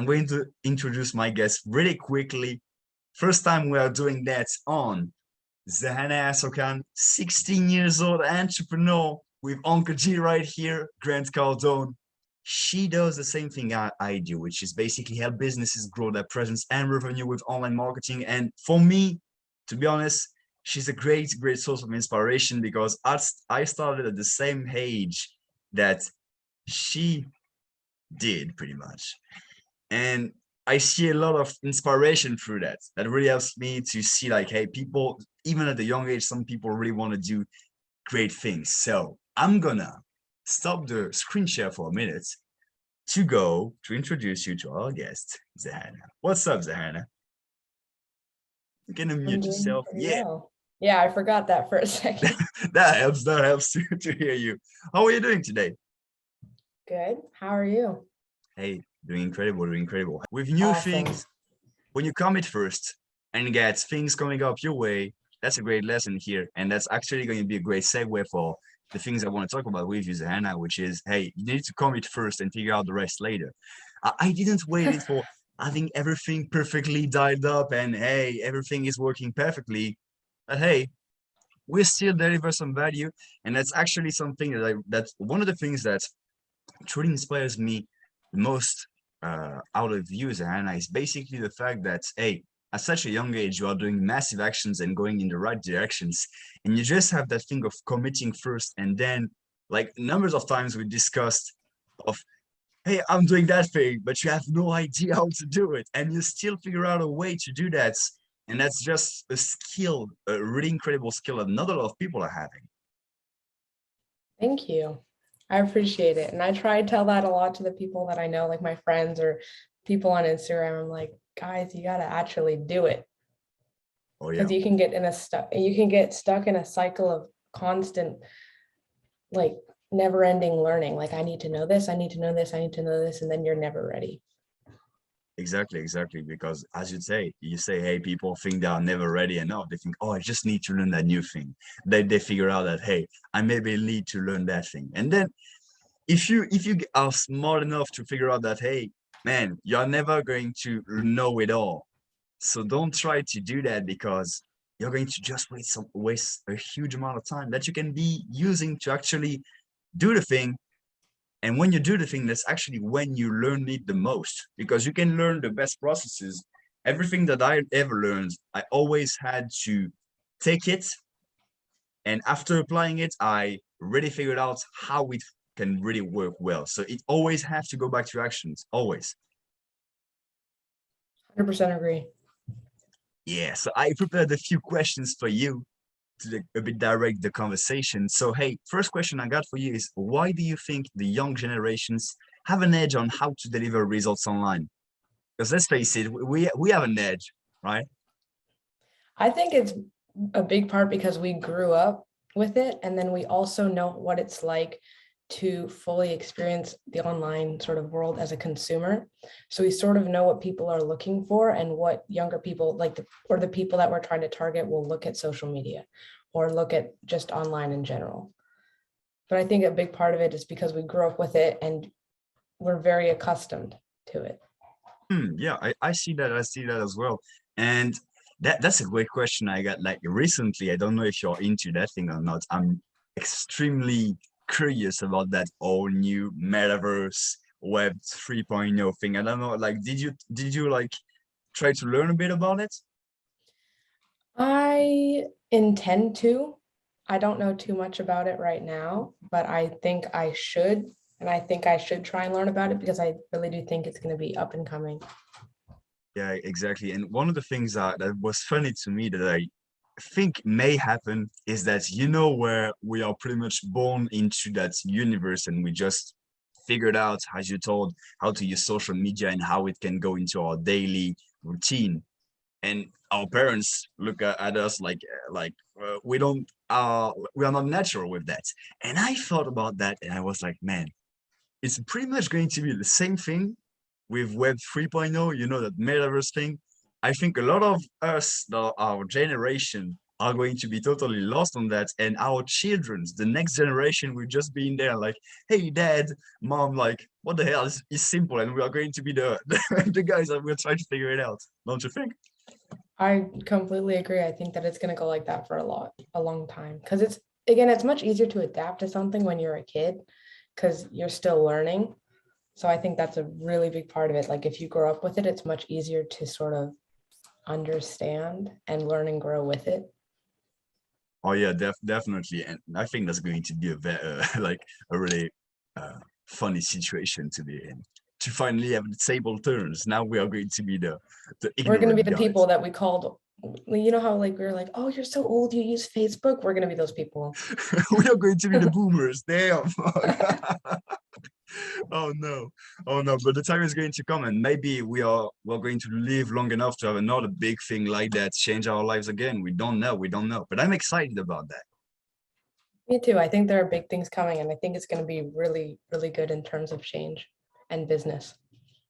I'm going to introduce my guest really quickly. First time we are doing that on Sahana Asokan, 16 years old entrepreneur with Uncle G right here, Grant Cardone. She does the same thing I do, which is basically help businesses grow their presence and revenue with online marketing. And for me, to be honest, she's a great source of inspiration because I started at the same age that she did pretty much. And I see a lot of inspiration through that. That really helps me to see like, hey, people, even at a young age, some people really want to do great things. So I'm gonna stop the screen share for a minute to go to introduce you to our guest, Sahana. What's up, Sahana? You can I'm unmute doing yourself. pretty Yeah, well. Yeah, I forgot that for a second. that helps to hear you. How are you doing today? Good. How are you? Hey, doing incredible, doing incredible. With new Awesome. things, when you commit first and get things coming up your way, that's a great lesson here. And that's actually going to be a great segue for the things I want to talk about with you, Sahana, which is, hey, you need to commit first and figure out the rest later. I didn't wait it for having everything perfectly dialed up and, hey, everything is working perfectly. But, hey, we still deliver some value. And that's actually something that's one of the things that truly inspires me the most out of you, Zahana, is basically the fact that, hey, at such a young age, you are doing massive actions and going in the right directions. And you just have that thing of committing first. And then, like, numbers of times we discussed of, hey, I'm doing that thing, but you have no idea how to do it. And you still figure out a way to do that. And that's just a skill, a really incredible skill that not a lot of people are having. Thank you. I appreciate it. And I try to tell that a lot to the people that I know, like my friends or people on Instagram. I'm like, guys, you got to actually do it Oh, yeah. because you can get stuck in a cycle of constant, like never ending learning. Like, I need to know this, I need to know this, I need to know this. And then you're never ready. Exactly. Because as you say, hey, people think they are never ready enough. They think, oh, I just need to learn that new thing. They figure out that, hey, I maybe need to learn that thing. And then if you are smart enough to figure out that, hey, man, you're never going to know it all. So don't try to do that because you're going to just waste a huge amount of time that you can be using to actually do the thing. And when you do the thing, that's actually when you learn it the most because you can learn the best processes. Everything that I ever learned, I always had to take it. And after applying it, I really figured out how it can really work well. So it always has to go back to actions, always. 100% agree. Yeah, so I prepared a few questions for you to a bit direct the conversation. So, hey, first question I got for you is why do you think the young generations have an edge on how to deliver results online? Because let's face it, we have an edge, right? I think it's a big part because we grew up with it. And then we also know what it's like to fully experience the online sort of world as a consumer. So we sort of know what people are looking for and what younger people or the people that we're trying to target will look at social media or look at just online in general. But I think a big part of it is because we grew up with it and we're very accustomed to it. Yeah, I see that. I see that as well. And that's a great question I got like recently. I don't know if you're into that thing or not. I'm extremely curious about that all new Metaverse Web 3.0 thing. I don't know, like, did you like try to learn a bit about it? I intend to. I don't know too much about it right now, but I think I should. And I think I should try and learn about it because I really do think it's going to be up and coming. Yeah, exactly. And one of the things that was funny to me that I think may happen is that where we are pretty much born into that universe and we just figured out, as you told, how to use social media and how it can go into our daily routine. And our parents look at us like we are not natural with that. And I thought about that and I was like, man, it's pretty much going to be the same thing with Web 3.0, that metaverse thing. I think a lot of us, our generation, are going to be totally lost on that, and our children's, the next generation, will just be in there like, hey dad, mom, like what the hell is simple, and we are going to be the guys that will try to figure it out, don't you think? I completely agree. I think that it's going to go like that for a long time. Because it's much easier to adapt to something when you're a kid because you're still learning. So I think that's a really big part of it. Like if you grow up with it, it's much easier to sort of understand and learn and grow with it. Oh yeah, definitely, and I think that's going to be a like a really funny situation to be in. To finally have the table turns. Now we are going to be the We're going to be ignorant the guys. people that we called, you know how like we were like, oh, you're so old, you use Facebook. We're going to be those people. We are going to be the boomers. Damn. Oh no, oh no, but the time is going to come, and maybe we're going to live long enough to have another big thing like that change our lives again. We don't know, but I'm excited about that. Me too. I think there are big things coming, and I think it's going to be really, really good in terms of change and business.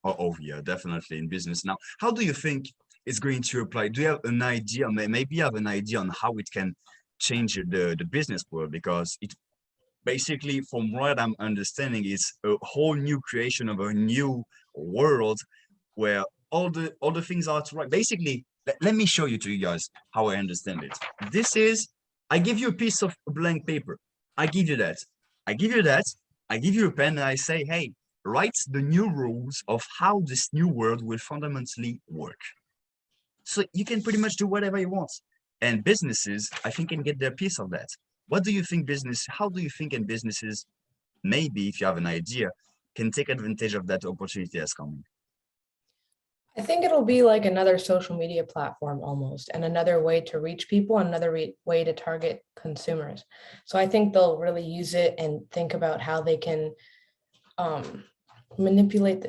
Oh yeah, definitely in business. Now, how do you think it's going to apply? Do you have an idea? Maybe you have an idea on how it can change the business world, because it basically, from what I'm understanding, is a whole new creation of a new world where all the things are to right. Basically, let me show you to you guys how I understand it. This is, I give you a piece of blank paper. I give you that. I give you that. I give you a pen and I say, hey, write the new rules of how this new world will fundamentally work. So you can pretty much do whatever you want. And businesses, I think, can get their piece of that. What do you think how do you think in businesses, maybe if you have an idea, can take advantage of that opportunity that's coming? I think it'll be like another social media platform almost, and another way to reach people, another way to target consumers. So I think they'll really use it and think about how they can manipulate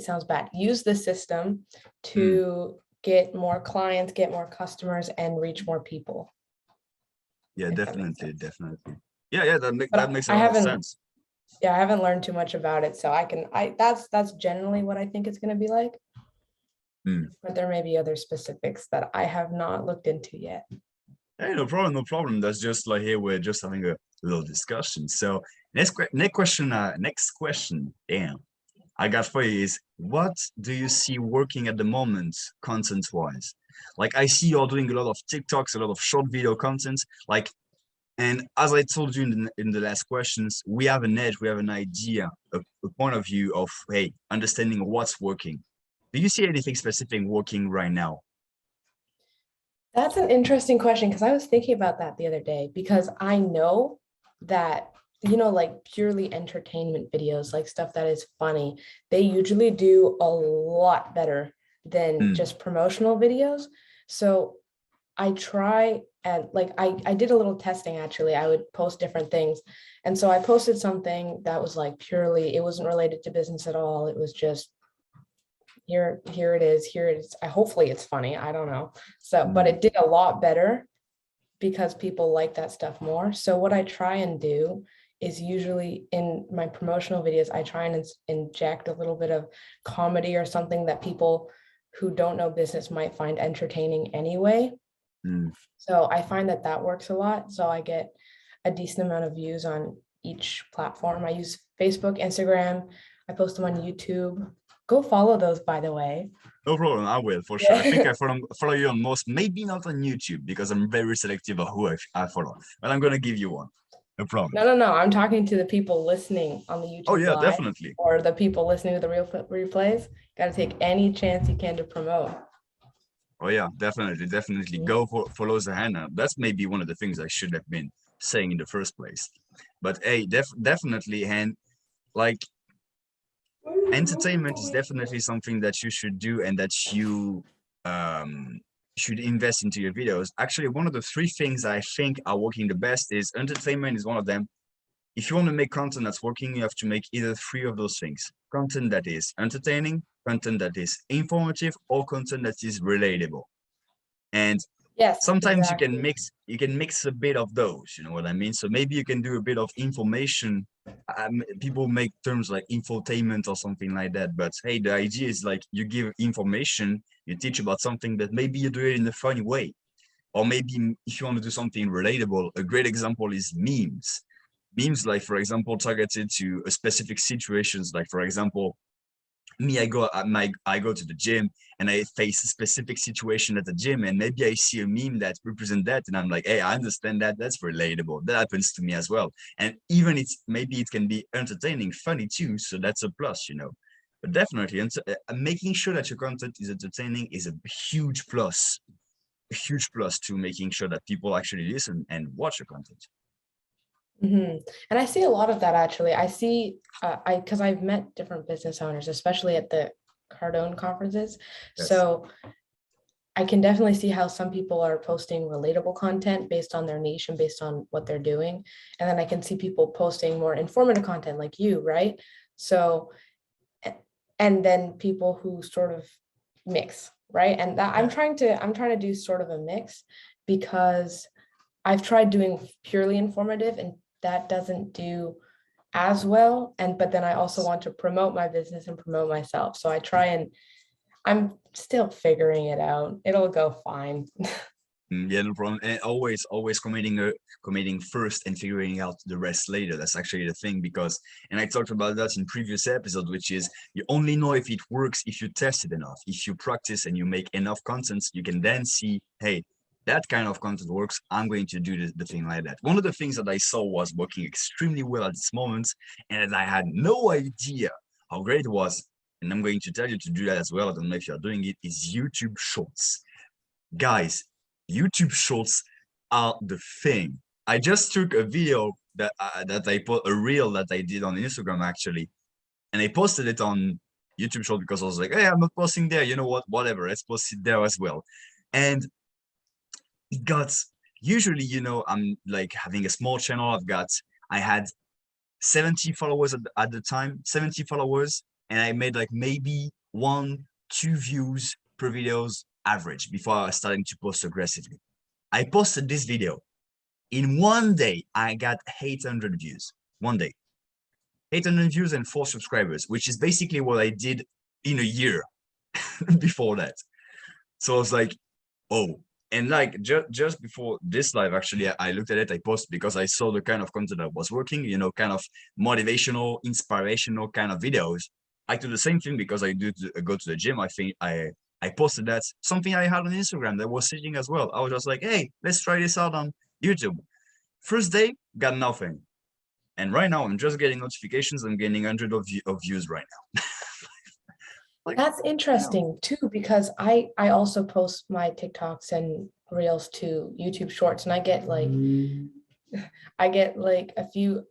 sounds bad. Use the system to get more clients, get more customers, and reach more people. Yeah, if that makes definitely, sense. definitely. Yeah, that But makes a I lot of haven't, sense. yeah, I haven't learned too much about it, so that's generally what I think it's going to be like. Mm. But there may be other specifics that I have not looked into yet. Hey, no problem, no problem. That's just like here we're just having a little discussion. So next question, damn, I got for you is, what do you see working at the moment, content-wise? Like I see you're doing a lot of TikToks, a lot of short video content, like, and as I told you in the last questions, we have an edge, we have an idea, a point of view of, hey, understanding what's working. Do you see anything specific working right now? That's an interesting question because I was thinking about that the other day because I know that, like purely entertainment videos, like stuff that is funny, they usually do a lot better than Mm, just promotional videos. So I try and like I did a little testing actually. I would post different things. And so I posted something that was like purely, it wasn't related to business at all. It was just here it is, here it is. Hopefully it's funny. I don't know. So, but mm, it did a lot better because people like that stuff more. So what I try and do is usually in my promotional videos, I try and inject a little bit of comedy or something that people who don't know business might find entertaining anyway. mm. So I find that that works a lot. So I get a decent amount of views on each platform. I use Facebook, Instagram. I post them on YouTube. Go follow those, by the way. No problem, I will for sure. I think Yeah. I follow you on most, maybe not on YouTube because I'm very selective of who I follow, but I'm gonna give you one. No problem. No. I'm talking to the people listening on the Oh YouTube yeah, live definitely. or the people listening to the real replays. Got to take any chance you can to promote. Oh yeah, definitely. Mhm. Go for follow Sahana. That's maybe one of the things I should have been saying in the first place. But hey, definitely, and like entertainment is definitely something that you should do and that you should invest into your videos. Actually, one of the three things I think are working the best is entertainment is one of them. If you want to make content that's working, you have to make either three of those things: content that is entertaining, content that is informative, or content that is relatable. And Yes, sometimes exactly. you can mix a bit of those, you know what I mean? So maybe you can do a bit of information. People make terms like infotainment or something like that, but hey, the idea is like you give information, you teach about something, but maybe you do it in a funny way, Or maybe if you want to do something relatable, a great example is memes. Memes, like for example, targeted to a specific situations. Like for example, me, I go to the gym and I face a specific situation at the gym, and maybe I see a meme that represent that, and I'm like, hey, I understand that. That's relatable. That happens to me as well. And even maybe it can be entertaining, funny too. So that's a plus, you know. But definitely, making sure that your content is entertaining is a huge plus to making sure that people actually listen and watch your content. And I see a lot of that actually. I see, because I've met different business owners, especially at the Cardone conferences. Yes. So I can definitely see how some people are posting relatable content based on their niche and based on what they're doing. And then I can see people posting more informative content like you, right? So, and then people who sort of mix, right? And that I'm trying to do sort of a mix, because I've tried doing purely informative and that doesn't do as well. But then I also want to promote my business and promote myself. So I try, and I'm still figuring it out. It'll go fine. Yeah, no problem. And always committing first and figuring out the rest later. That's actually the thing, because, and I talked about that in previous episode, which is you only know if it works if you test it enough. If you practice and you make enough content, you can then see, hey, that kind of content works. I'm going to do the thing like that. One of the things that I saw was working extremely well at this moment, and I had no idea how great it was. And I'm going to tell you to do that as well. I don't know if you're doing it, is YouTube Shorts. Guys, YouTube Shorts are the thing. I just took a video that I put, a reel that I did on Instagram actually, and I posted it on YouTube Short because I was like, hey, I'm not posting there. You know what? Whatever. Let's post it there as well. And it got, usually, you know, I'm like having a small channel. I had 70 followers at the time, 70 followers, and I made like maybe 1-2 views per videos average before I was starting to post aggressively. I posted this video. In one day, I got 800 views. One day. 800 views and 4 subscribers, which is basically what I did in a year before that. So I was like, oh. And like just before this live, actually, I looked at it, I posted because I saw the kind of content that was working, you know, kind of motivational, inspirational kind of videos. I do the same thing because I go to the gym. I think I posted that, something I had on Instagram that was sitting as well. I was just like, hey, let's try this out on YouTube. First day, got nothing. And right now, I'm just getting notifications. I'm getting hundreds of views right now. Like, that's interesting too, because I also post my TikToks and reels to YouTube Shorts, and I get like a few.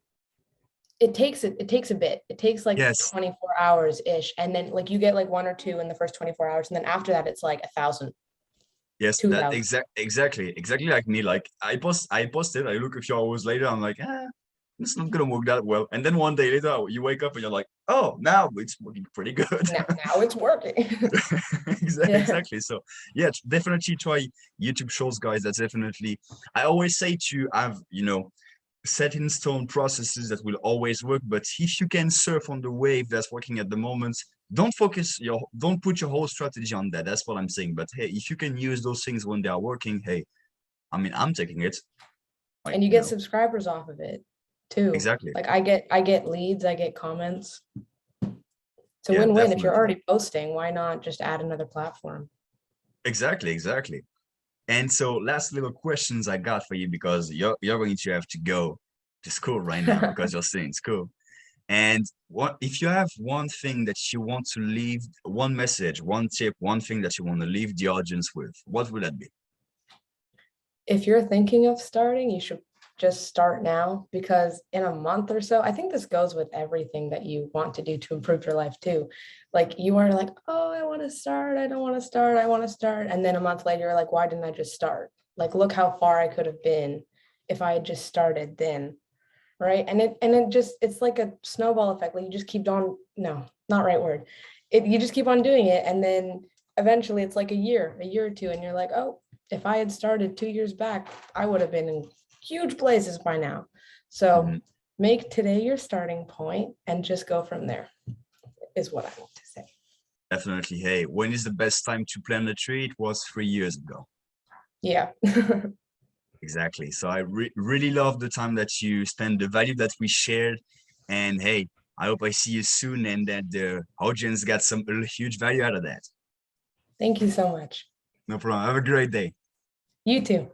It takes a bit. It takes like yes. 24 hours ish, and then like you get like 1 or 2 in the first 24 hours, and then after that it's like 1,000. Yes, 2,000. exactly like me. Like I posted, I look a few hours later, I'm like, it's not gonna work that well. And then one day later, you wake up and you're like, oh, now it's working pretty good. Now it's working. Exactly. So yeah, definitely try YouTube Shorts, guys. That's definitely, I always say to have, you know, set in stone processes that will always work. But if you can surf on the wave that's working at the moment, don't put your whole strategy on that. That's what I'm saying. But hey, if you can use those things when they are working, hey, I mean, I'm taking it. Like, and you get subscribers off of it too. Exactly. Like I get leads, I get comments. It's a Yeah, win-win. If you're definitely. already posting, why not just add another platform? Exactly. And so last little questions I got for you, because you're going to have to go to school right now because you're still in school. And what if you have one thing that you want to leave, one message, one tip, one thing that you want to leave the audience with, what would that be? If you're thinking of starting, you should just start now, because in a month or so, I think this goes with everything that you want to do to improve your life too. Like you are like, oh, I want to start. I don't want to start. I want to start. And then a month later, you're like, why didn't I just start? Like, look how far I could have been if I had just started then. Right. And it's like a snowball effect. Like you just keep on, no, not right word. You just keep on doing it. And then eventually it's like a year or 2, and you're like, oh, if I had started 2 years back, I would have been in huge places by now. So make today your starting point and just go from there, is what I want to say. Definitely. Hey, when is the best time to plant a tree? It was 3 years ago. Yeah. Exactly. So I really love the time that you spent, the value that we shared. And hey, I hope I see you soon and that the audience got some huge value out of that. Thank you so much. No problem. Have a great day. You too.